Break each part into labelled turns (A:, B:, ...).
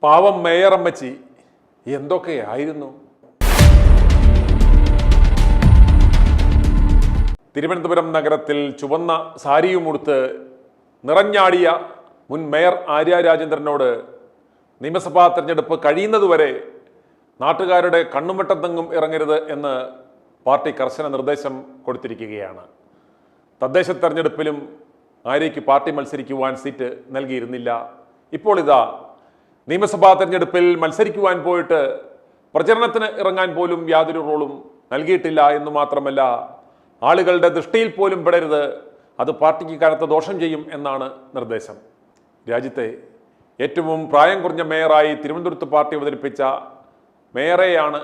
A: പാവം മേയർ അമ്മച്ചി എന്തൊക്കെയായിരുന്നു. തിരുവനന്തപുരം നഗരത്തിൽ ചുവന്ന സാരിയുമുടുത്ത് നിറഞ്ഞാടിയ മുൻ മേയർ ആര്യ രാജേന്ദ്രനോട് നിയമസഭാ തെരഞ്ഞെടുപ്പ് കഴിയുന്നതുവരെ നാട്ടുകാരുടെ കണ്ണുമെട്ടത്തെങ്ങും ഇറങ്ങരുത് എന്ന് പാർട്ടി കർശന നിർദ്ദേശം കൊടുത്തിരിക്കുകയാണ്. തദ്ദേശ തെരഞ്ഞെടുപ്പിലും ആര്യയ്ക്ക് പാർട്ടി മത്സരിക്കുവാൻ സീറ്റ് നൽകിയിരുന്നില്ല. ഇപ്പോൾ ഇതാ നിയമസഭാ തെരഞ്ഞെടുപ്പിൽ മത്സരിക്കുവാൻ പോയിട്ട് പ്രചരണത്തിന് ഇറങ്ങാൻ പോലും യാതൊരു റോളും നൽകിയിട്ടില്ല എന്ന് മാത്രമല്ല, ആളുകളുടെ ദൃഷ്ടിയിൽ പോലും പെടരുത്, അത് പാർട്ടിക്ക് കനത്ത ദോഷം ചെയ്യും എന്നാണ് നിർദ്ദേശം. രാജ്യത്തെ ഏറ്റവും പ്രായം കുറഞ്ഞ മേയറായി തിരുവനന്തപുരത്ത് പാർട്ടി അവതരിപ്പിച്ച മേയറെയാണ്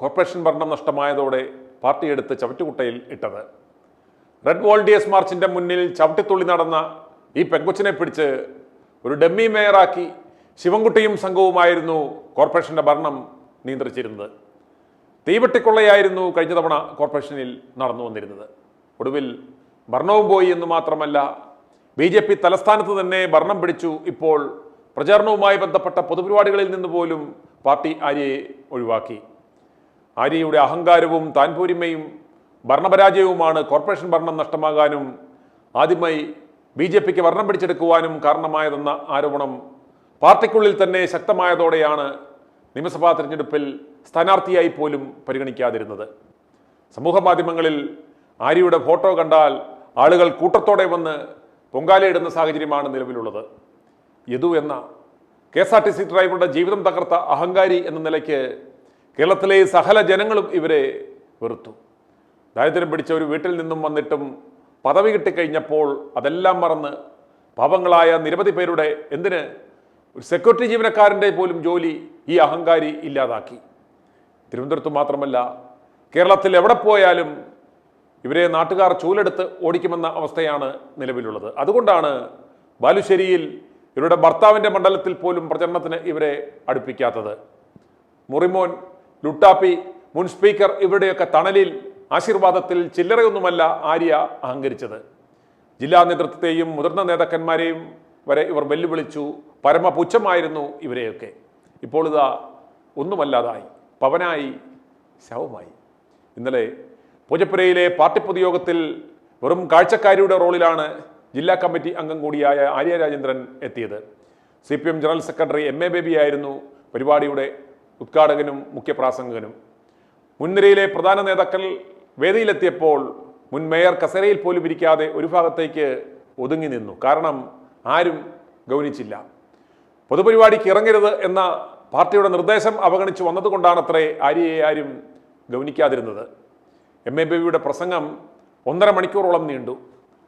A: കോർപ്പറേഷൻ ഭരണം നഷ്ടമായതോടെ പാർട്ടി എടുത്ത് ചവറ്റുകുട്ടയിൽ ഇട്ടത്. റെഡ് വോൾഡിയേഴ്സ് മാർച്ചിന്റെ മുന്നിൽ ചവിട്ടിത്തുള്ളി നടന്ന ഈ പെങ്കൊച്ചിനെ പിടിച്ച് ഒരു ഡമ്മി മേയറാക്കി ശിവൻകുട്ടിയും സംഘവുമായിരുന്നു കോർപ്പറേഷന്റെ ഭരണം നിയന്ത്രിച്ചിരുന്നത്. തീവെട്ടിക്കൊള്ളയായിരുന്നു കഴിഞ്ഞ തവണ കോർപ്പറേഷനിൽ നടന്നു വന്നിരുന്നത്. ഒടുവിൽ ഭരണവും പോയി എന്ന് മാത്രമല്ല, BJP തലസ്ഥാനത്ത് തന്നെ ഭരണം പിടിച്ചു. ഇപ്പോൾ പ്രചാരണവുമായി ബന്ധപ്പെട്ട പൊതുപരിപാടികളിൽ നിന്ന് പോലും പാർട്ടി ആര്യയെ ഒഴിവാക്കി. ആര്യയുടെ അഹങ്കാരവും താൻപോരിമയും ഭരണപരാജയവുമാണ് കോർപ്പറേഷൻ ഭരണം നഷ്ടമാകാനും ആദ്യമായി BJPക്ക് ഭരണം പിടിച്ചെടുക്കുവാനും കാരണമായതെന്ന ആരോപണം പാർട്ടിക്കുള്ളിൽ തന്നെ ശക്തമായതോടെയാണ് നിയമസഭാ തെരഞ്ഞെടുപ്പിൽ സ്ഥാനാർത്ഥിയായി പോലും പരിഗണിക്കാതിരുന്നത്. സമൂഹ മാധ്യമങ്ങളിൽ ആര്യയുടെ ഫോട്ടോ കണ്ടാൽ ആളുകൾ കൂട്ടത്തോടെ വന്ന് പൊങ്കാലയിടുന്ന സാഹചര്യമാണ് നിലവിലുള്ളത്. യദു എന്ന KSRTC ഡ്രൈവറുടെ ജീവിതം തകർത്ത അഹങ്കാരി എന്ന നിലയ്ക്ക് കേരളത്തിലെ സകല ജനങ്ങളും ഇവരെ വെറുത്തു. ദാരിദ്ര്യം പിടിച്ച ഒരു വീട്ടിൽ നിന്നും വന്നിട്ടും പദവി കിട്ടിക്കഴിഞ്ഞപ്പോൾ അതെല്ലാം മറന്ന് പാവങ്ങളായ നിരവധി പേരുടെ, എന്തിന് ഒരു സെക്യൂരിറ്റി ജീവനക്കാരൻ്റെ പോലും ജോലി ഈ അഹങ്കാരി ഇല്ലാതാക്കി. തിരുവനന്തപുരത്ത് മാത്രമല്ല, കേരളത്തിൽ എവിടെ പോയാലും ഇവരെ നാട്ടുകാർ ചൂലെടുത്ത് ഓടിക്കുമെന്ന അവസ്ഥയാണ് നിലവിലുള്ളത്. അതുകൊണ്ടാണ് ബാലുശ്ശേരിയിൽ ഇവരുടെ ഭർത്താവിൻ്റെ മണ്ഡലത്തിൽ പോലും പ്രചരണത്തിന് ഇവരെ അടുപ്പിക്കാത്തത്. മുറിമോൻ, ലുട്ടാപ്പി, മുൻ സ്പീക്കർ ഇവരുടെയൊക്കെ തണലിൽ ആശീർവാദത്തിൽ ചില്ലറയൊന്നുമല്ല ആര്യ അഹങ്കരിച്ചത്. ജില്ലാ നേതൃത്വത്തെയും മുതിർന്ന നേതാക്കന്മാരെയും വരെ ഇവർ വെല്ലുവിളിച്ചു. പരമപുച്ഛമായിരുന്നു ഇവരെയൊക്കെ. ഇപ്പോൾ ഇതാ ഒന്നുമല്ലാതായി, പവനായി, ശവമായി. ഇന്നലെ പൂജപ്പുരയിലെ പാർട്ടി പൊതുയോഗത്തിൽ വെറും കാഴ്ചക്കാരിയുടെ റോളിലാണ് ജില്ലാ കമ്മിറ്റി അംഗം കൂടിയായ ആര്യ രാജേന്ദ്രൻ എത്തിയത്. CPM general secretary MA baby ആയിരുന്നു പരിപാടിയുടെ ഉദ്ഘാടകനും മുഖ്യപ്രാസംഗകനും. മുൻനിരയിലെ പ്രധാന നേതാക്കൾ വേദിയിലെത്തിയപ്പോൾ മുൻ മേയർ കസേരയിൽ പോലും ഇരിക്കാതെ ഒരു ഭാഗത്തേക്ക് ഒതുങ്ങി നിന്നു. കാരണം ആരും ഗൗനിച്ചില്ല. പൊതുപരിപാടിക്ക് ഇറങ്ങരുത് എന്ന പാർട്ടിയുടെ നിർദ്ദേശം അവഗണിച്ചു വന്നതുകൊണ്ടാണത്രേ ആര്യയെ ആരും ഗൗനിക്കാതിരുന്നത്. MA ബേബിയുടെ പ്രസംഗം 1.5 മണിക്കൂറോളം നീണ്ടു.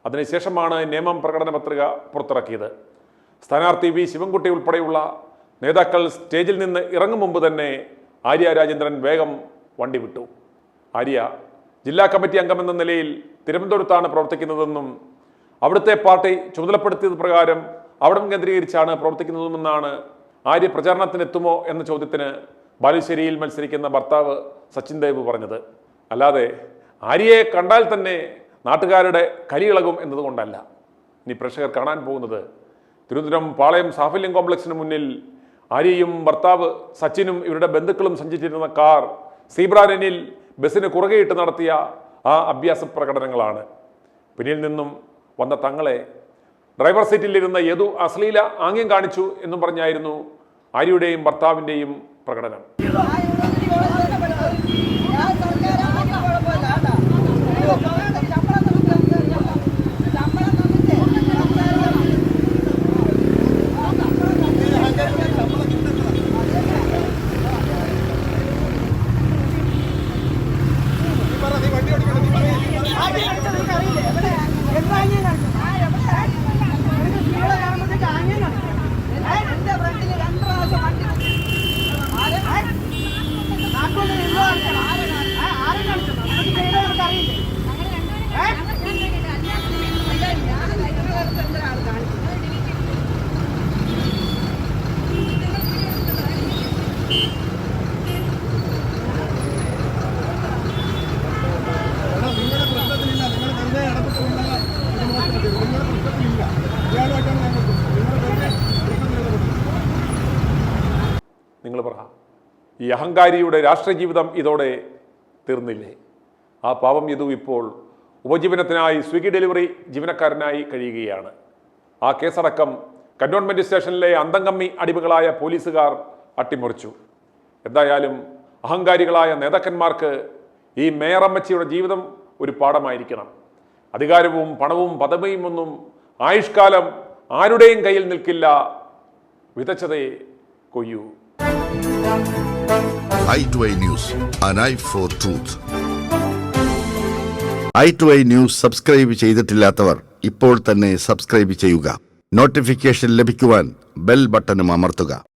A: അതിനുശേഷമാണ് നിയമം പ്രകടന പത്രിക പുറത്തിറക്കിയത്. സ്ഥാനാർത്ഥി V ശിവൻകുട്ടി ഉൾപ്പെടെയുള്ള നേതാക്കൾ സ്റ്റേജിൽ നിന്ന് ഇറങ്ങും മുമ്പ് തന്നെ ആര്യ രാജേന്ദ്രൻ വേഗം വണ്ടി വിട്ടു. ആര്യ ജില്ലാ കമ്മിറ്റി അംഗമെന്ന നിലയിൽ തിരുവനന്തപുരത്താണ് പ്രവർത്തിക്കുന്നതെന്നും അവിടുത്തെ പാർട്ടി ചുമതലപ്പെടുത്തിയത് പ്രകാരം അവിടം കേന്ദ്രീകരിച്ചാണ് പ്രവർത്തിക്കുന്നതെന്നാണ് ആര്യ പ്രചാരണത്തിനെത്തുമോ എന്ന ചോദ്യത്തിന് ബാലുശ്ശേരിയിൽ മത്സരിക്കുന്ന ഭർത്താവ് സച്ചിൻ ദേവ് പറഞ്ഞത്. അല്ലാതെ ആര്യയെ കണ്ടാൽ തന്നെ നാട്ടുകാരുടെ കലിയിളകും എന്നതുകൊണ്ടല്ല. ഇനി പ്രേക്ഷകർ കാണാൻ പോകുന്നത് തിരുവനന്തപുരം പാളയം സാഫല്യം കോംപ്ലക്സിന് മുന്നിൽ ആര്യയും ഭർത്താവ് സച്ചിനും ഇവരുടെ ബന്ധുക്കളും സഞ്ചരിച്ചിരുന്ന കാർ സീബ്രാനിൽ ബസ്സിന് കുറുകെയിട്ട് നടത്തിയ ആ അഭ്യാസ പ്രകടനങ്ങളാണ്. പിന്നിൽ നിന്നും വന്ന തങ്ങളെ ഡ്രൈവർ സീറ്റിലിരുന്ന യദു അശ്ലീല ആംഗ്യം കാണിച്ചു എന്നും പറഞ്ഞായിരുന്നു ആര്യയുടെയും ഭർത്താവിൻ്റെയും പ്രകടനം. നിങ്ങൾ പറ. ഈ അഹങ്കാരിയുടെ രാഷ്ട്രീയ ജീവിതം ഇതോടെ തീർന്നില്ലേ? ആ പാവം യദു ഇപ്പോൾ ഉപജീവനത്തിനായി സ്വിഗ്ഗി ഡെലിവറി ജീവനക്കാരനായി കഴിയുകയാണ്. ആ കേസടക്കം കന്റോൺമെന്റ് സ്റ്റേഷനിലെ അന്തംകമ്മി അടിമകളായ പോലീസുകാർ അട്ടിമറിച്ചു. എന്തായാലും അഹങ്കാരികളായ നേതാക്കന്മാർക്ക് ഈ മേയറമ്മച്ചിയുടെ ജീവിതം ഒരു പാഠമായിരിക്കണം. അധികാരവും പണവും പദവിയും ഒന്നും ആയുഷ്കാലം ആരുടെയും കയ്യിൽ നിൽക്കില്ല. വിതച്ചതേ കൊയ്യൂ.
B: i2i News, an eye for truth. i2i News subscribe ചെയ്തിട്ടില്ലാത്തവർ ഇപ്പോൾ തന്നെ സബ്സ്ക്രൈബ് ചെയ്യുക. നോട്ടിഫിക്കേഷൻ ലഭിക്കുവാൻ ബെൽ ബട്ടണും അമർത്തുക.